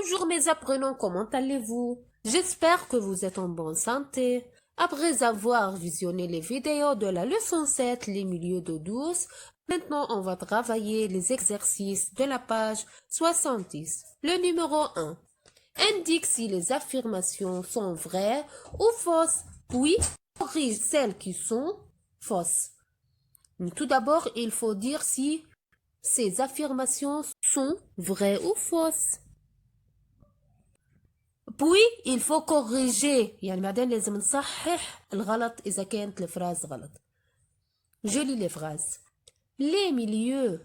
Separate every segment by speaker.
Speaker 1: Bonjour mes apprenants, comment allez-vous? J'espère que vous êtes en bonne santé. Après avoir visionné les vidéos de la leçon 7, les milieux d'eau douce, maintenant on va travailler les exercices de la page 70. Le numéro 1 indique si les affirmations sont vraies ou fausses, puis corrige celles qui sont fausses. Tout d'abord, il faut dire si ces affirmations sont vraies ou fausses. Puis il faut corriger يعني بعدين لازم نصحح الغلط إذا كانت الفراز غلط. Je lis les phrases. Les milieux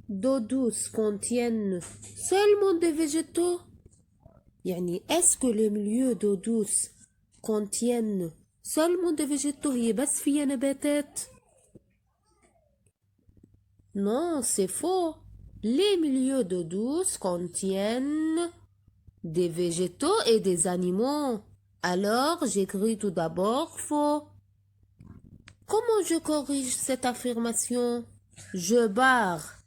Speaker 1: d'eau douce contiennent seulement des végétaux. يعني est-ce que les milieux d'eau douce contiennent seulement des végétaux هي بس فيها نباتات؟ Non, c'est faux. Les milieux d'eau douce contiennent des végétaux et des animaux. Alors, j'écris tout d'abord faux. Comment je corrige cette affirmation? Je barre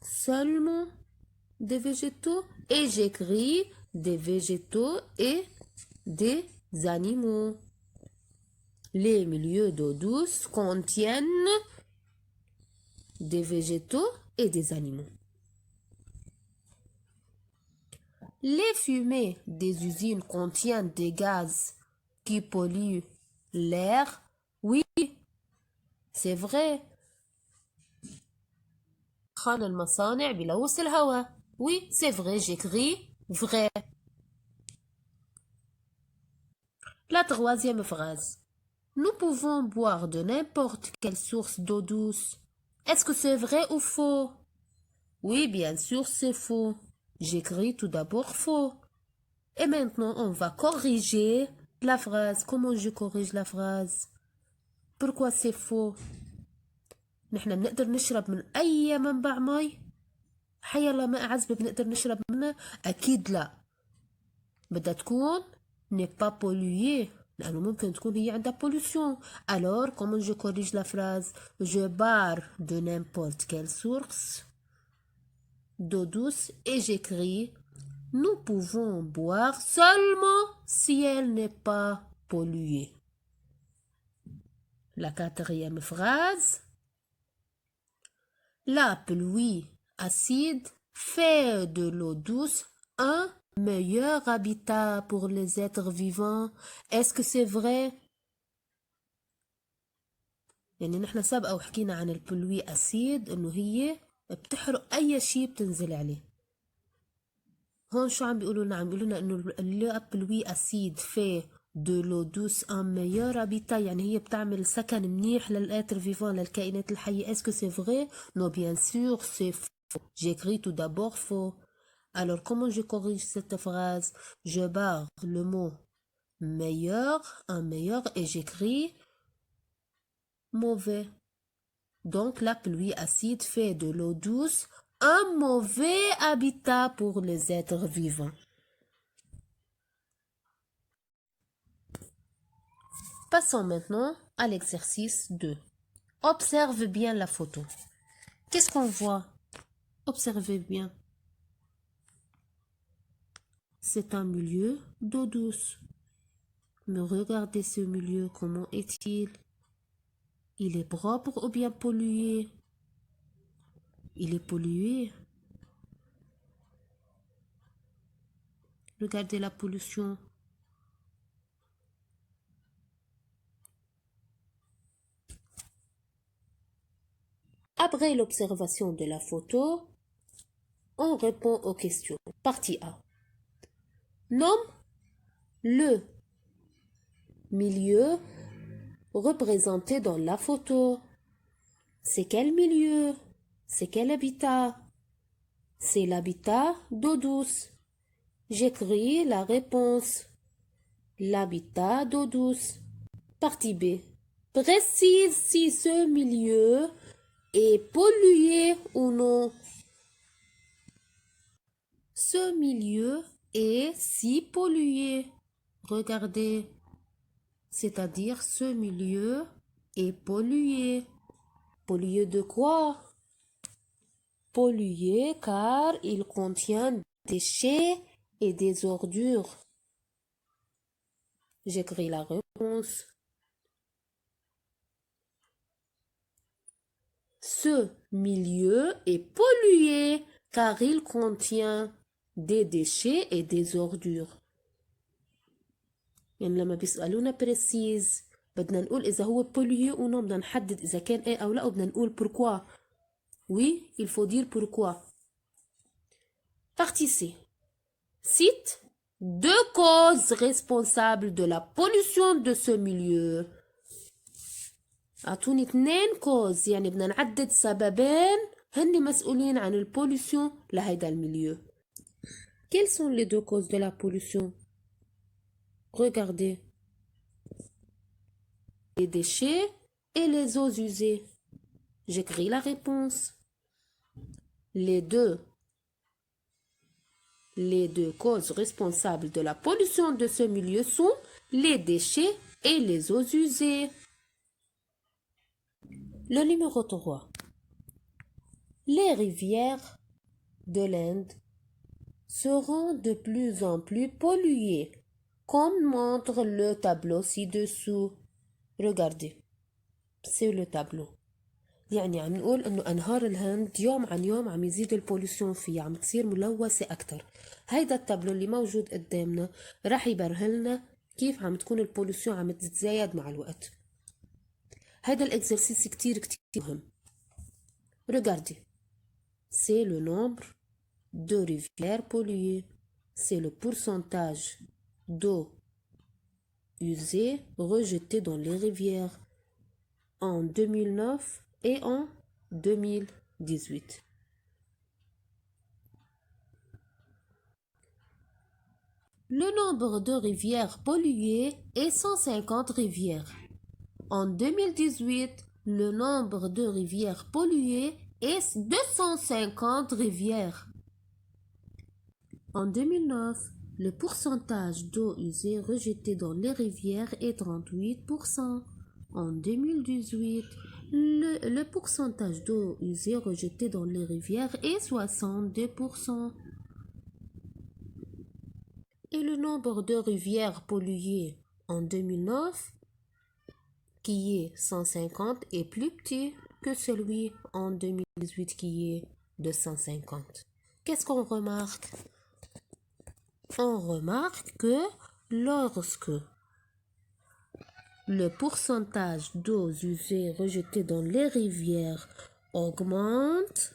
Speaker 1: seulement des végétaux et j'écris des végétaux et des animaux. Les milieux d'eau douce contiennent des végétaux et des animaux. Les fumées des usines contiennent des gaz qui polluent l'air. Oui, c'est vrai. خان المصانع بلوث الهواء. Oui, c'est vrai, j'écris vrai. La troisième phrase. Nous pouvons boire de n'importe quelle source d'eau douce. Est-ce que c'est vrai ou faux? Oui, bien sûr, c'est faux. J'écris tout d'abord faux. Et maintenant, on va corriger la phrase. Comment je corrige la phrase? Pourquoi c'est faux? نحن بنقدر نشرب من أي منبع مي؟ حيلا ماء عذبة بنقدر نشرب منها؟ أكيد لا. بدها تكون n'est pas polluée لأنه ممكن تكون هي عندها pollution. Alors, comment je corrige la phrase? Je barre de n'importe quelle source d'eau douce et j'écris nous pouvons boire seulement si elle n'est pas polluée. La quatrième phrase. La pluie acide fait de l'eau douce un meilleur habitat pour les êtres vivants. Est-ce que c'est vrai؟ يعني نحن سابقا وحكينا عن البلوي أسيد إنه هي بتحرق أي شيء بتنزل عليه. هون شو عم بيقولوا لنا؟ عم بيقولوا لنا إنه البلوي أسيد في de l'eau douce un meilleur habitat يعني هي بتعمل سكن منيح للêtre vivant للكائنات الحية. Est-ce que c'est vrai? Non, bien sûr, c'est faux. J'écris tout d'abord faux. Alors, comment je corrige cette phrase? Je barre le mot meilleur, un meilleur, et j'écris mauvais. Donc, la pluie acide fait de l'eau douce un mauvais habitat pour les êtres vivants. Passons maintenant à l'exercice 2. Observe bien la photo. Qu'est-ce qu'on voit? Observez bien. C'est un milieu d'eau douce. Mais regardez ce milieu, comment est-il? Il est propre ou bien pollué? Il est pollué. Regardez la pollution. Après l'observation de la photo, on répond aux questions. Partie A. Nomme le milieu représenté dans la photo. C'est quel milieu? C'est quel habitat? C'est l'habitat d'eau douce. J'écris la réponse. L'habitat d'eau douce. Partie B. Précise si ce milieu est pollué ou non. Ce milieu est si pollué. Regardez. C'est-à-dire ce milieu est pollué. Pollué de quoi? pollué car il contient des déchets et des ordures. J'écris la réponse. Ce milieu est pollué car il contient des déchets et des ordures. يعني لما بيسألونا بريسيز بدنا نقول إذا هو pollué ou non، بدنا نحدد إذا كان إيه أو لا، وبدنا نقول pourquoi. Oui, il faut dire pourquoi. Partie C. Cite deux causes responsables de la pollution de ce milieu. أعطوني 2 causes، يعني بدنا نعدد سببين هن مسؤولين عن البوليسيون لهيدا الميليو. Quelles sont les 2 causes de la pollution? Regardez. Les déchets et les eaux usées. J'écris la réponse. Les deux causes responsables de la pollution de ce milieu sont les déchets et les eaux usées. Le numéro 3. Les rivières de l'Inde seront de plus en plus polluées, comme montre le tableau ci-dessous. Regardez, c'est le tableau. يعني عم نقول انه انهار الهند يوم عن يوم عم يزيد البوليسيون فيها، عم تصير ملوثة اكتر. هيدا التابلو اللي موجود قدامنا راح يبرهلنا كيف عم تكون البوليسيون عم تتزايد مع الوقت. هيدا الاكزرسيس كتير مهم. Regardez, c'est le nombre de rivières polluées. C'est le pourcentage d'eau usée rejetée dans les rivières en 2009 et en 2018. Le nombre de rivières polluées est 150 rivières. En 2018, le nombre de rivières polluées est 250 rivières. En 2009, le pourcentage d'eau usée rejetée dans les rivières est 38%. En 2018, le pourcentage d'eau usée rejetée dans les rivières est 62%. Et le nombre de rivières polluées en 2009, qui est 150, est plus petit que celui en 2018 qui est de 150. Qu'est-ce qu'on remarque? On remarque que lorsque le pourcentage d'eau usée rejetée dans les rivières augmente,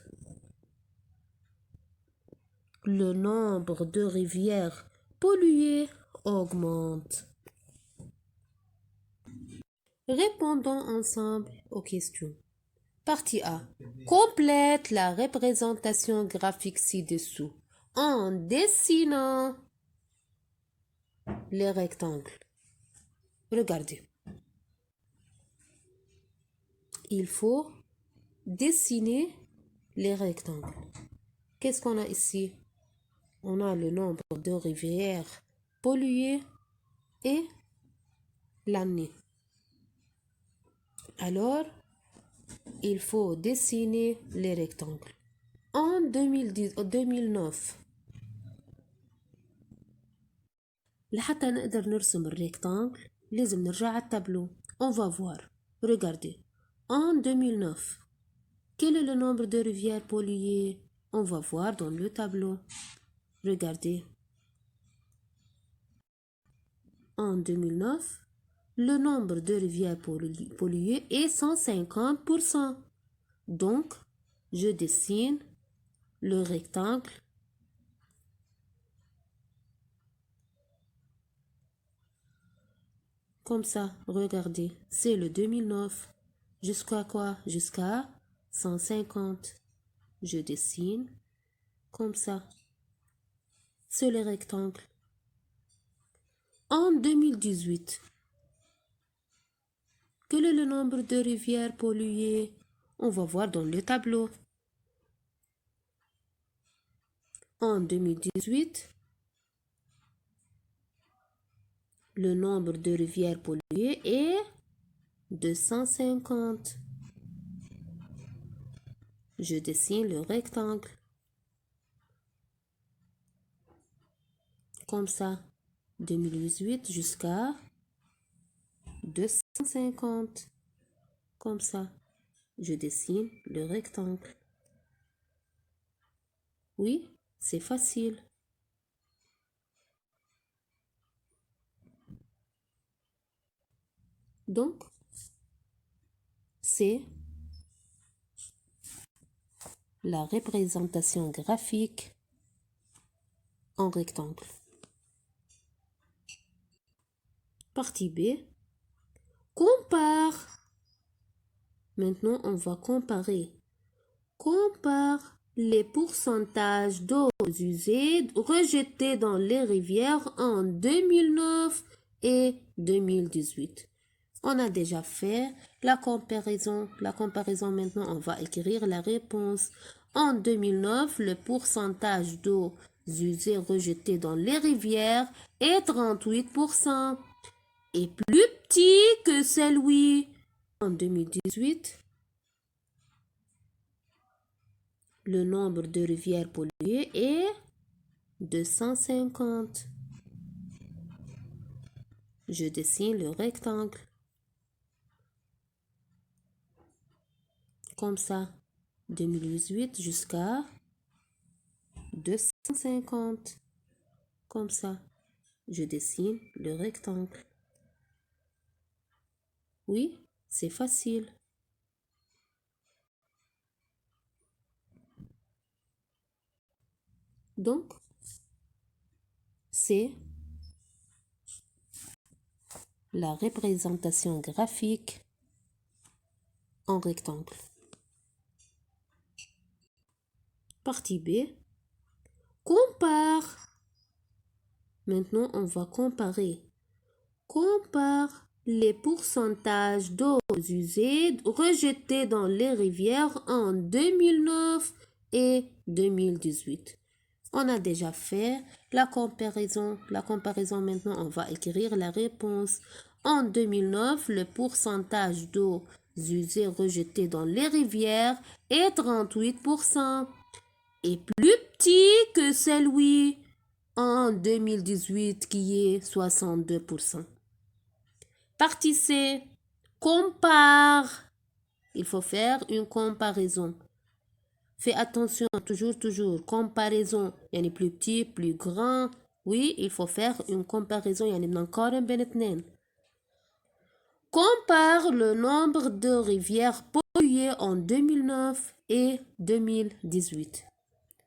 Speaker 1: le nombre de rivières polluées augmente. Répondons ensemble aux questions. Partie A. Complète la représentation graphique ci-dessous en dessinant les rectangles. Regardez. Il faut dessiner les rectangles. Qu'est-ce qu'on a ici? On a le nombre de rivières polluées et l'année. Alors, il faut dessiner les rectangles. En 2009 لحتى نقدر نرسم الريكتانجل لازم نرجع على التابلو. On va voir. Regardez. En 2009, quel est le nombre de rivières polluées? On va voir dans le tableau. Regardez. En 2009, le nombre de rivières polluées est 150%. Donc, je dessine le rectangle comme ça. Regardez, c'est le 2009. Jusqu'à quoi? Jusqu'à 150. Je dessine comme ça. C'est le rectangle. En 2018, quel est le nombre de rivières polluées? On va voir dans le tableau. En 2018, le nombre de rivières polluées est 250. Je dessine le rectangle. Comme ça, 2018 jusqu'à 250. Comme ça, je dessine le rectangle. Oui, c'est facile. Donc, c'est la représentation graphique en rectangle. Partie B. Compare. Maintenant, on va comparer. Compare les pourcentages d'eau usée rejetées dans les rivières en 2009 et 2018. On a déjà fait la comparaison. La comparaison, maintenant, on va écrire la réponse. En 2009, le pourcentage d'eau usée rejetée dans les rivières est 38%. Et plus petit que celui en 2018. Le nombre de rivières polluées est 250. Je dessine le rectangle. Comme ça, 2018 jusqu'à 250. Comme ça, je dessine le rectangle. Oui, c'est facile. Donc, c'est la représentation graphique en rectangle. Partie B. Compare. Maintenant, on va comparer. Compare les pourcentages d'eau usée rejetées dans les rivières en 2009 et 2018. On a déjà fait la comparaison. La comparaison, maintenant, on va écrire la réponse. En 2009, le pourcentage d'eau usée rejetée dans les rivières est 38%. Et plus petit que celui en 2018 qui est 62%. Partie C. Compare. Il faut faire une comparaison. Fais attention, toujours, comparaison. Il y a plus petit, plus grand. Oui, il faut faire une comparaison. Il y a encore un benetnen. Compare le nombre de rivières polluées en 2009 et 2018.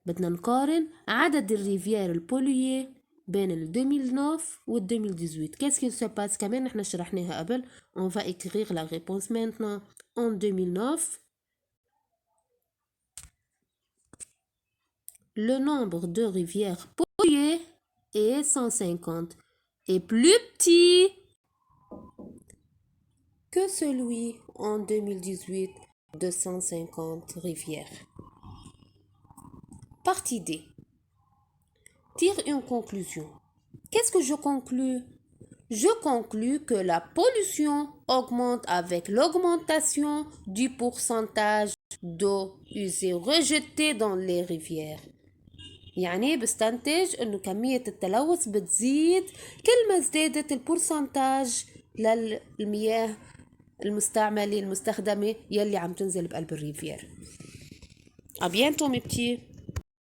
Speaker 1: بدنا نقارن عدد الريفيار البولية بين ال 2009 و 2018. Qu'est-ce qui se passe كمان نحن شرحناها قبل. On va écrire la réponse maintenant. En 2009, le nombre de rivières polluées est 150 et plus petit que celui en 2018 de 150 rivières. Partie D. Tire une conclusion. Qu'est-ce que je conclus? Je conclus que la pollution augmente avec l'augmentation du pourcentage d'eau usée rejetée dans les rivières. يعني بستنتج انه كمية التلوث بتزيد كل ما ازدادت البورسنتاج للمياه المستعملة المستخدمة يلي عم تنزل بقلب الريفير. À bientôt mes petits.